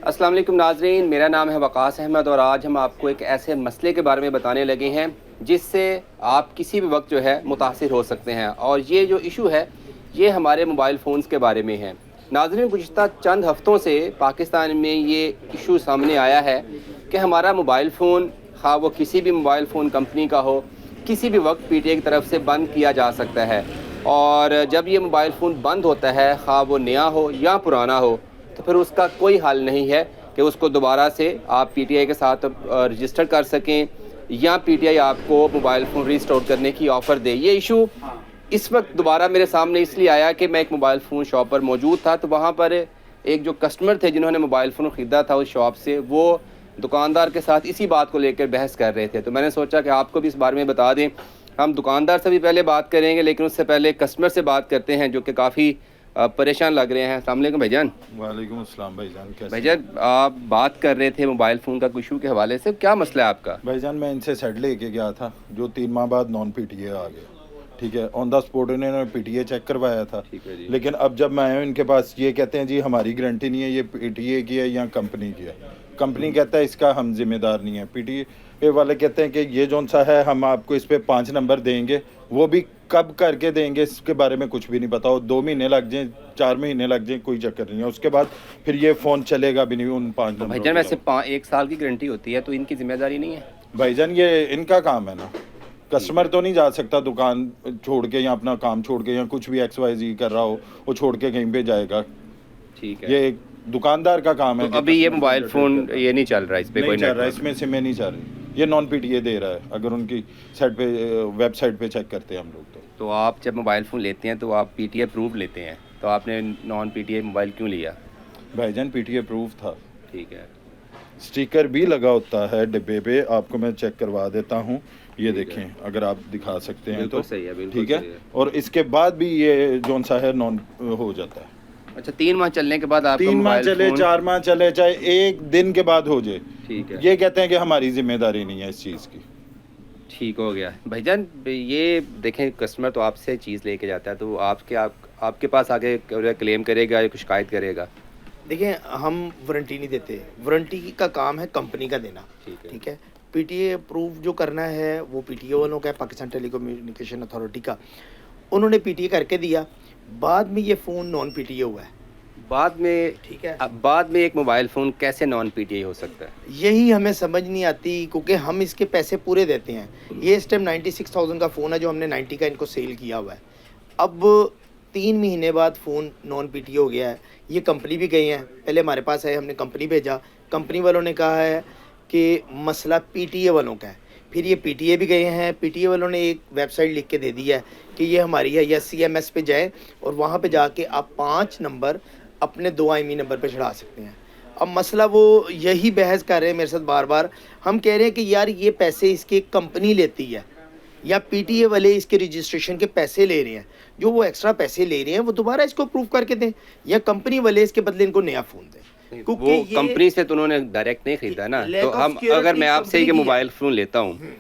अस्सलाम वालेकुम नाज़रीन, मेरा नाम है वक़ास अहमद और आज हम आपको एक ऐसे मसले के बारे में बताने लगे हैं जिससे आप किसी भी वक्त जो है मुतासिर हो सकते हैं। और ये जो इशू है ये हमारे मोबाइल फ़ोन्स के बारे में है। नाज़रीन, गुज़िश्ता चंद हफ़्तों से पाकिस्तान में ये इशू सामने आया है कि हमारा मोबाइल फ़ोन, ख़ाह वो किसी भी मोबाइल फ़ोन कंपनी का हो, किसी भी वक्त पीटीए की तरफ से बंद किया जा सकता है। और जब ये मोबाइल फ़ोन बंद होता है, ख़ाह वो नया हो या पुराना हो, तो फिर उसका कोई हल नहीं है कि उसको दोबारा से आप पीटीआई के साथ रजिस्टर कर सकें या पीटीआई आपको मोबाइल फ़ोन रीस्टोर करने की ऑफ़र दे। ये इशू इस वक्त दोबारा मेरे सामने इसलिए आया कि मैं एक मोबाइल फ़ोन शॉप पर मौजूद था, तो वहाँ पर एक जो कस्टमर थे जिन्होंने मोबाइल फ़ोन ख़रीदा था उस शॉप से, वो दुकानदार के साथ इसी बात को लेकर बहस कर रहे थे। तो मैंने सोचा कि आपको भी इस बारे में बता दें। हम दुकानदार से भी पहले बात करेंगे, लेकिन उससे पहले कस्टमर से बात करते हैं जो कि काफ़ी परेशान लग रहे हैं। अस्सलाम वालेकुम भाईजान। वालेकुम अस्सलाम भाईजान, कैसे? भाईजान, आप बात कर रहे थे मोबाइल फ़ोन का इशू के हवाले से, क्या मसला है आपका? भाईजान, मैं इनसे सेट लेके गया था जो 3 माह बाद नॉन पीटीए आ गया। ठीक है, ऑन द स्पॉट इन्होंने पीटीए चेक करवाया था। ठीक है जी। लेकिन अब जब मैं आया हूं इनके पास, ये कहते हैं जी हमारी गारंटी नहीं है, ये पीटीए की है या कंपनी की है। कंपनी कहता है इसका हम जिम्मेदार नहीं है। पीटीए वाले कहते हैं कि ये जौन सा है हम आपको इस पे 5 नंबर देंगे, वो भी कब करके देंगे इसके बारे में कुछ भी नहीं पता। 2 महीने लग जाएं, 4 महीने लग जाएं, कोई चक्कर नहीं है। उसके बाद फिर ये फ़ोन चलेगा भी नहीं उन 5 नंबरों भाईजान, के वैसे साथ। 1 साल की गारंटी होती है, तो इनकी जिम्मेदारी नहीं है? भाईजान, ये इनका काम है ना, कस्टमर तो नहीं जा सकता दुकान छोड़ के या अपना काम छोड़ के या कुछ भी XYZ कर रहा हो वो छोड़ के कहीं पे जाएगा। ठीक है। ये दुकानदार का काम है तो कि अभी ये customer मोबाइल को फ़ोन entertain करना। ये नहीं चल रहा, इस पे कोई नहीं चल रहा, नेटवर्क? इसमें सिमें नहीं चल रही। ये नॉन पीटीए दे रहा है, अगर उनकी साइट पे वेबसाइट पे चेक करते हैं हम लोग तो आप जब मोबाइल फ़ोन लेते हैं तो आप पीटीए अप्रूव लेते हैं, तो आपने नॉन पीटीए मोबाइल क्यों लिया? भाईजान, पीटीए प्रूफ था, ठीक है। स्टिकर भी लगा होता है डिब्बे पे, आपको मैं चेक करवा देता हूँ। ये ठीक है। देखें, अगर आप दिखा सकते हैं बिल्कुल तो सही है, बिल्कुल ठीक है। सही है। और इसके बाद भी ये जौन सा है नॉन हो जाता है। अच्छा, 3 माह चलने के बाद आपका 3 माह मोबाइल चले, फ़ोन? 4 माह चले, चाहे 1 दिन के बाद हो जाए, ठीक है। ये कहते हैं कि हमारी जिम्मेदारी नहीं है इस चीज़ की। ठीक हो गया। भाईजान, ये देखें, कस्टमर तो आपसे चीज़ लेके जाता है, तो आपके पास आके क्लेम करेगा या शिकायत करेगा? देखिए, हम वारंटी नहीं देते, वारंटी का काम है कंपनी का देना। ठीक है। ठीक है, पीटीए अप्रूव जो करना है वो पीटीए वालों का है, पाकिस्तान टेलीकम्युनिकेशन अथॉरिटी का। उन्होंने पीटीए करके दिया, बाद में ये फ़ोन नॉन पीटीए हुआ है। बाद में? ठीक है। अब बाद में एक मोबाइल फ़ोन कैसे नॉन पीटीए हो सकता है? यही हमें समझ नहीं आती, क्योंकि हम इसके पैसे पूरे देते हैं। ये इस टाइम 96,000 का फ़ोन है जो हमने 90 का इनको सेल किया हुआ है। अब 3 महीने बाद फ़ोन नॉन पीटीए हो गया है। ये कंपनी भी गई हैं, पहले हमारे पास आए, हमने कंपनी भेजा, कंपनी वालों ने कहा है कि मसला पीटीए वालों का है। फिर ये पीटीए भी गए हैं, पीटीए वालों ने एक वेबसाइट लिख के दे दी है कि ये हमारी है, या CMS पे जाएँ और वहाँ पे जाके आप 5 नंबर अपने 2 IMEI नंबर पे चढ़ा सकते हैं। अब मसला वो यही बहस कर रहे हैं मेरे साथ बार-बार। हम कह रहे हैं कि यार ये पैसे इसकी कंपनी लेती है या पीटीए वाले इसके रजिस्ट्रेशन के पैसे ले रहे हैं, जो वो एक्स्ट्रा पैसे ले रहे हैं वो दोबारा इसको अप्रूव करके दें, या कंपनी वाले इसके बदले इनको नया फ़ोन दें। क्योंकि वो ये कंपनी से तो उन्होंने डायरेक्ट नहीं खरीदा ना। lack तो of हम security अगर मैं आपसे ही कंपनी की है। मोबाइल फ़ोन लेता हूँ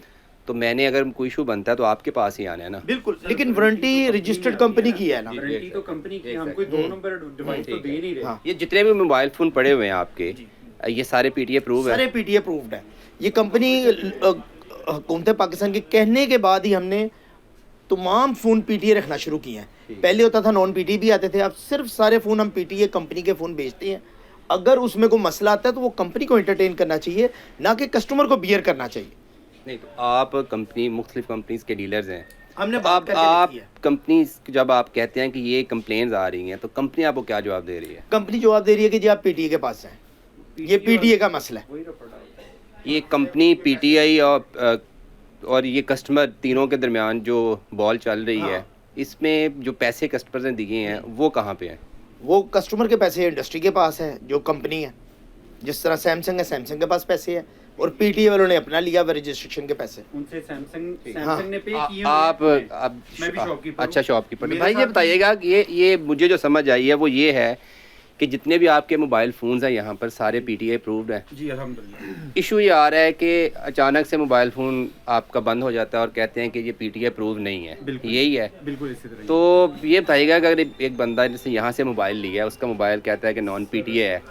तो मैंने अगर कोई इशू बनता है तो आपके पास ही आना है ना? बिल्कुल, लेकिन वारंटी रजिस्टर्ड कंपनी की है ना। वारंटी तो कंपनी की, हम कोई 2 नंबर डिवाइस तो दे नहीं रहे। हाँ, ये जितने भी मोबाइल फ़ोन पड़े हुए हैं आपके, ये सारे पीटीए अप्रूव है? सारे पीटीए अप्रूव्ड है। ये कंपनी हुकूमत पाकिस्तान के कहने के बाद ही हमने तमाम फ़ोन पीटीए रखना शुरू किए हैं। पहले होता था नॉन पीटीए भी आते थे, अब सिर्फ सारे फ़ोन हम पीटीए कंपनी के फ़ोन बेचते हैं। अगर उसमें कोई मसला आता है तो वो कंपनी को एंटरटेन करना चाहिए, ना कि कस्टमर को बियर करना चाहिए। नहीं, तो आप कंपनी, मुख्तलिफ कंपनीज़ के डीलर्स हैं, हमने तो बात आप करके देखी है। कंपनी जब आप कहते हैं कि ये कंप्लेंट्स आ रही हैं, तो कंपनी आपको क्या जवाब दे रही है? कंपनी जवाब दे रही है कि जी आप पीटीए के पास हैं, ये पीटीए का मसला है। वही रिपोर्ट आता है। ये कंपनी, पीटीआई और ये कस्टमर तीनों के दरमियान जो बॉल चल रही है, हाँ। इसमें जो पैसे कस्टमर ने दिए हैं वो कहाँ पे हैं? वो कस्टमर के पैसे इंडस्ट्री के पास है, जो कंपनी है। जिस तरह सैमसंग है, सैमसंग के पास पैसे हैं, और पीटीए वालों ने अपना लिया हुआ रजिस्ट्रेशन के पैसे। उनसे सैमसंग हाँ। ने पे किए आप हुए हैं। अब मैं भी शॉपकीपर हूँ। अच्छा, शॉपकीपर। मेरे भाई ये साथ बताइएगा कि ये मुझे जो समझ आई है वो ये है कि जितने भी आपके मोबाइल फ़ोन्स हैं यहाँ पर सारे PTA अप्रूव्ड हैं? जी अल्हम्दुलिल्लाह। इशू ये आ रहा है कि अचानक से मोबाइल फ़ोन आपका बंद हो जाता है और कहते हैं कि ये PTA अप्रूव नहीं है, बिल्कुल। यही है? बिल्कुल इसी तरह ही। तो ये बताइएगा कि अगर एक बंदा जैसे यहाँ से मोबाइल लिया है, उसका मोबाइल कहता है कि नॉन PTA है,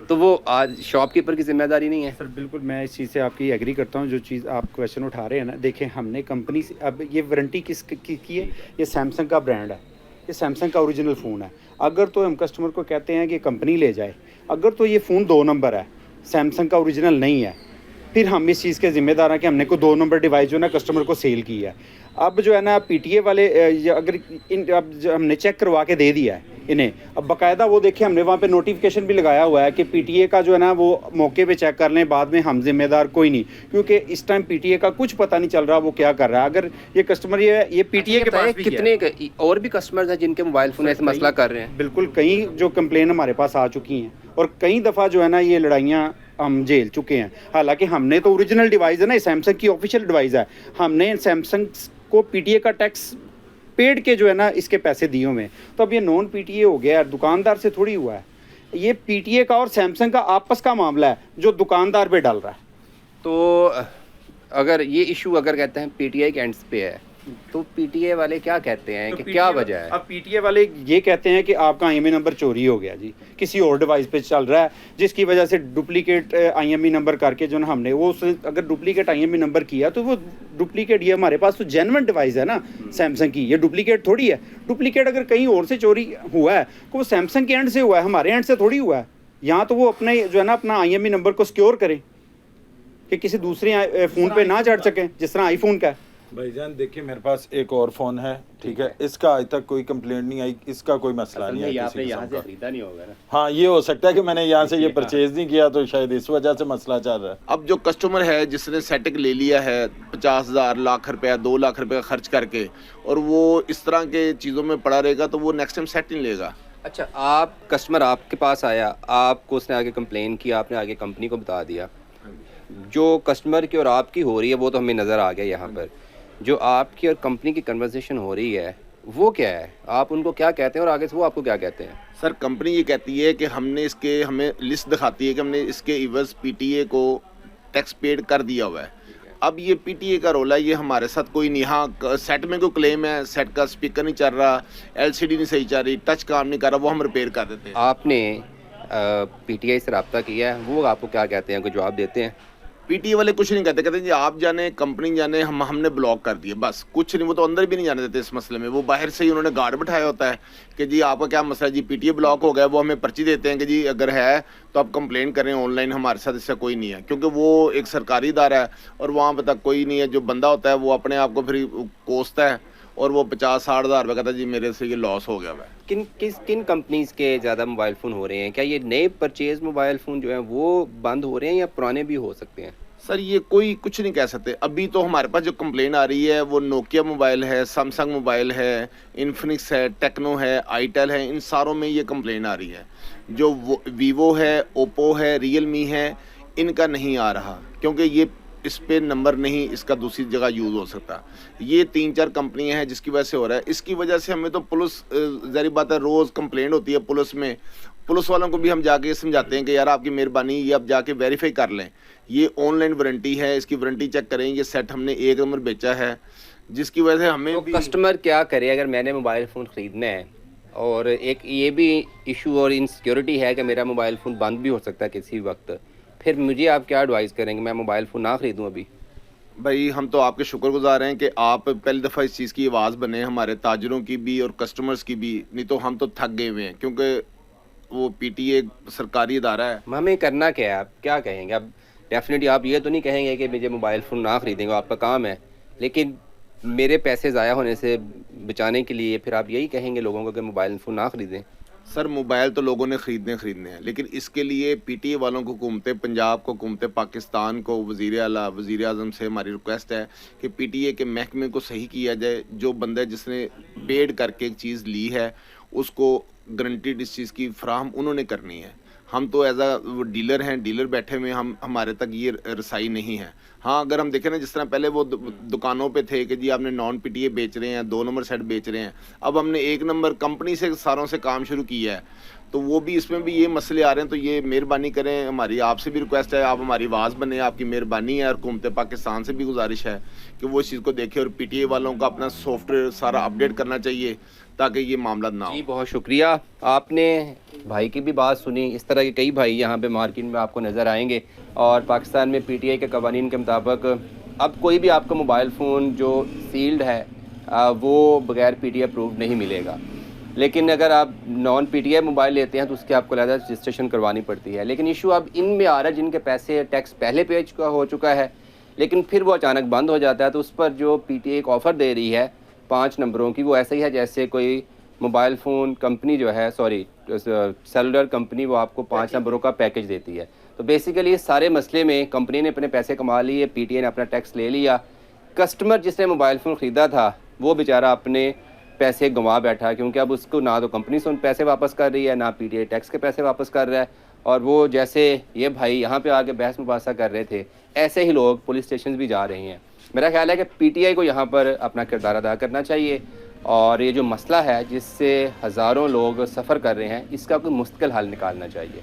तो वो आज शॉपकीपर की जिम्मेदारी नहीं है? सर बिल्कुल मैं इस चीज़ से आपकी एग्री करता हूँ। जो चीज़ आप क्वेश्चन उठा रहे हैं ना, देखें हमने कंपनी से अब ये वारंटी की है, ये सैमसंग का ब्रांड है, ये सैमसंग का ओरिजिनल फ़ोन है। अगर तो हम कस्टमर को कहते हैं कि कंपनी ले जाए, अगर तो ये फ़ोन 2 नंबर है, सैमसंग का ओरिजिनल नहीं है, फिर हम इस चीज़ के ज़िम्मेदार हैं कि हमने कोई 2 नंबर डिवाइस जो ना कस्टमर को सेल की है। अब जो है ना PTA वाले अगर अब हमने चेक करवा के दे दिया है इन्हें, अब बाकायदा वो देखें हमने वहाँ पे नोटिफिकेशन भी लगाया हुआ है कि PTA का जो है ना वो मौके पे चेक कर लें, बाद में हम जिम्मेदार कोई नहीं, क्योंकि इस टाइम PTA का कुछ पता नहीं चल रहा वो क्या कर रहा है। अगर ये कस्टमर ये PTA के पास भी कितने और भी कस्टमर्स हैं जिनके मोबाइल फ़ोन ऐसे मसला कर रहे हैं? बिल्कुल कई जो कंप्लेन हमारे पास आ चुकी हैं और कई दफ़ा जो है ना ये लड़ाइयाँ हम झेल चुके हैं। हालांकि हमने तो ओरिजिनल डिवाइस है ना, सैमसंग की ऑफिशियल डिवाइस है, हमने सैमसंग को PTA का टैक्स पेड के जो है ना इसके पैसे दिए हुए हैं। तो अब ये नॉन PTA हो गया, दुकानदार से थोड़ी हुआ है, ये PTA का और सैमसंग का आपस का मामला है जो दुकानदार पे डाल रहा है। तो अगर ये इशू अगर कहते हैं PTA के एंड्स पे है, तो PTA वाले क्या कहते हैं कि क्या वजह है? अब PTA वाले ये कहते हैं कि आपका IMEI नंबर चोरी हो गया जी, किसी और डिवाइस पे चल रहा है, जिसकी वजह से डुप्लीकेट IMEI नंबर करके जो ना हमने वो अगर डुप्लीकेट IMEI नंबर किया तो वो डुप्लीकेट, ये हमारे पास तो जेन्युइन डिवाइस है ना सैमसंग की, ये डुप्लीकेट थोड़ी है। डुप्लीकेट अगर कहीं और से चोरी हुआ है तो वो सैमसंग के एंड से हुआ है, हमारे एंड से थोड़ी हुआ है। यहाँ तो वो अपने जो है ना अपना IMEI नंबर को सिक्योर करें कि किसी दूसरे फ़ोन पे ना चढ़ सकें, जिस तरह आईफोन का है। भाईजान देखिए मेरे पास एक और फ़ोन है, ठीक है, इसका आज तक कोई कंप्लेंट नहीं आई, इसका कोई मसला नहीं है आपने किसी यहाँ किस्म से का। खरीदा नहीं होगा ना? हाँ ये हो सकता है कि मैंने यहाँ से ये परचेज नहीं किया, तो शायद इस वजह से मसला चल रहा है। अब जो कस्टमर है जिसने सेटिंग ले लिया है 50,000 लाख रुपया 2 लाख रुपया खर्च करके, और वो इस तरह के चीज़ों में पड़ा रहेगा तो वो नेक्स्ट टाइम सेट नहीं लेगा। अच्छा, आप कस्टमर आपके पास आया, आपको उसने आगे कंप्लेन किया, आपने आगे कंपनी को बता दिया, जो कस्टमर की और आपकी हो रही है वो तो हमें नज़र आ गया यहाँ पर, जो आपकी और कंपनी की कन्वर्सेशन हो रही है वो क्या है? आप उनको क्या कहते हैं और आगे से वो आपको क्या कहते हैं? सर कंपनी ये कहती है कि हमें लिस्ट दिखाती है कि हमने इसके इवज़ PTA को टैक्स पेड कर दिया हुआ है। अब ये PTA का रोल है, ये हमारे साथ कोई नहीं। हाँ सेट में कोई क्लेम है, सेट का स्पीकर नहीं चल रहा, LCD नहीं सही चल रही, टच काम नहीं कर रहा, वो हम रिपेयर कर देते हैं। आपने PTA से रब्ता किया है, वो आपको क्या कहते हैं, कोई जवाब देते हैं? PTA वाले कुछ नहीं कहते, कहते हैं जी आप जाने, कंपनी जाने, हमने ब्लॉक कर दिया, बस कुछ नहीं। वो तो अंदर भी नहीं जाने देते इस मसले में, वो बाहर से ही उन्होंने गार्ड बिठाया होता है कि जी आपका क्या मसला है जी, PTA ब्लॉक हो गया। वो हमें पर्ची देते हैं कि जी अगर है तो आप कंप्लेंट करें ऑनलाइन, हमारे साथ इससे कोई नहीं है, क्योंकि वो एक सरकारी इदारा है और वहाँ पर तक कोई नहीं है। जो बंदा होता है वो अपने आप को फिर कोसता है और वो 50-60 हज़ार रुपये कहता है जी मेरे से ये लॉस हो गया है। किन कंपनीज़ के ज़्यादा मोबाइल फ़ोन हो रहे हैं? क्या ये नए परचेज़ मोबाइल फ़ोन जो हैं वो बंद हो रहे हैं या पुराने भी हो सकते हैं? सर ये कोई कुछ नहीं कह सकते। अभी तो हमारे पास जो कंप्लेन आ रही है वो नोकिया मोबाइल है, सैमसंग मोबाइल है, इन्फिनिक्स है, टेक्नो है, आईटेल है, इन सारों में ये कंप्लेन आ रही है। जो वीवो है, ओप्पो है, रियलमी है, इनका नहीं आ रहा क्योंकि ये इस पे नंबर नहीं इसका दूसरी जगह यूज़ हो सकता। ये 3-4 कंपनियां हैं जिसकी वजह से हो रहा है। इसकी वजह से हमें तो पुलिस, ज़ाहिर बात है, रोज़ कंप्लेंट होती है पुलिस में। पुलिस वालों को भी हम जाके समझाते हैं कि यार आपकी मेहरबानी ये आप जाके वेरीफाई कर लें, ये ऑनलाइन वारंटी है, इसकी वारंटी चेक करें, ये सेट हमने 1 नंबर बेचा है, जिसकी वजह से हमें तो भी कस्टमर क्या करे अगर मैंने मोबाइल फ़ोन ख़रीदना है और एक ये भी इशू और इनसिक्योरिटी है कि मेरा मोबाइल फ़ोन बंद भी हो सकता है किसी वक्त, फिर मुझे आप क्या एडवाइस करेंगे? मैं मोबाइल फ़ोन ना ख़रीदूँ अभी? भाई हम तो आपके शुक्रगुजार हैं कि आप पहली दफ़ा इस चीज़ की आवाज़ बने, हमारे ताजरों की भी और कस्टमर्स की भी। नहीं तो हम तो थक गए हुए हैं, क्योंकि वो PTA सरकारी इदारा है। हमें करना क्या है? आप क्या कहेंगे? अब डेफिनेटली आप ये तो नहीं कहेंगे कि मुझे मोबाइल फ़ोन ना ख़रीदेंगे, आपका काम है, लेकिन मेरे पैसे ज़ाया होने से बचाने के लिए फिर आप यही कहेंगे लोगों को कि मोबाइल फ़ोन ना ख़रीदें? सर मोबाइल तो लोगों ने ख़रीदने हैं, लेकिन इसके लिए PTA वालों को, हुकूमत पंजाब को, हुकूमत पाकिस्तान को, वज़ीर आला, वज़ीर आज़म से हमारी रिक्वेस्ट है कि PTA के महकमे को सही किया जाए। जो बंदा जिसने पेड करके एक चीज़ ली है उसको गारंटीड इस चीज़ की फ्राहम उन्होंने करनी है। हम तो एज अ डीलर हैं, डीलर बैठे हुए, हमारे तक ये रसाई नहीं है। हाँ अगर हम देखें ना, जिस तरह पहले वो दुकानों पे थे कि जी आपने नॉन PTA बेच रहे हैं, 2 नंबर सेट बेच रहे हैं, अब हमने 1 नंबर कंपनी से सारों से काम शुरू किया है, तो वो भी इसमें भी ये मसले आ रहे हैं। तो ये मेहरबानी करें, हमारी आपसे भी रिक्वेस्ट है, आप हमारी आवाज़ बने, आपकी मेहरबानी है। और हुकूमत पाकिस्तान से भी गुजारिश है कि वो इस चीज़ को देखें और पीटीए वालों का अपना सॉफ्टवेयर सारा अपडेट करना चाहिए ताकि ये मामला ना हो। जी बहुत शुक्रिया, आपने भाई की भी बात सुनी। इस तरह के कई भाई यहाँ पे मार्केट में आपको नज़र आएंगे। और पाकिस्तान में पीटीआई के कवानीन के मुताबिक अब कोई भी आपका मोबाइल फ़ोन जो सील्ड है वो बगैर पीटीआई अप्रूव्ड नहीं मिलेगा। लेकिन अगर आप नॉन पीटीआई मोबाइल लेते हैं तो उसकी आपको अलग रजिस्ट्रेशन करवानी पड़ती है। लेकिन इशू अब इनमें आ रहा है जिनके पैसे टैक्स पहले पे हो चुका है, लेकिन फिर वो अचानक बंद हो जाता है। तो उस पर जो पीटीआई एक ऑफ़र दे रही है 5 नंबरों की, वो ऐसा ही है जैसे कोई मोबाइल फ़ोन कंपनी जो है, सॉरी सेलुलर कंपनी, वो आपको 5 नंबरों का पैकेज देती है। तो बेसिकली इस सारे मसले में कंपनी ने अपने पैसे कमा लिए, पीटीआई ने अपना टैक्स ले लिया। कस्टमर जिसने मोबाइल फ़ोन ख़रीदा था वो बेचारा अपने पैसे गंवा बैठा, क्योंकि अब उसको ना तो कंपनी से उन पैसे वापस कर रही है, ना पीटीआई टैक्स के पैसे वापस कर रहा है। और वो जैसे ये भाई यहाँ पे आके बहस मुबासा कर रहे थे, ऐसे ही लोग पुलिस स्टेशन भी जा रहे हैं। मेरा ख्याल है कि पीटीआई को यहाँ पर अपना किरदार अदा करना चाहिए और ये जो मसला है जिससे हज़ारों लोग सफ़र कर रहे हैं, इसका कोई मुस्तकिल हल निकालना चाहिए।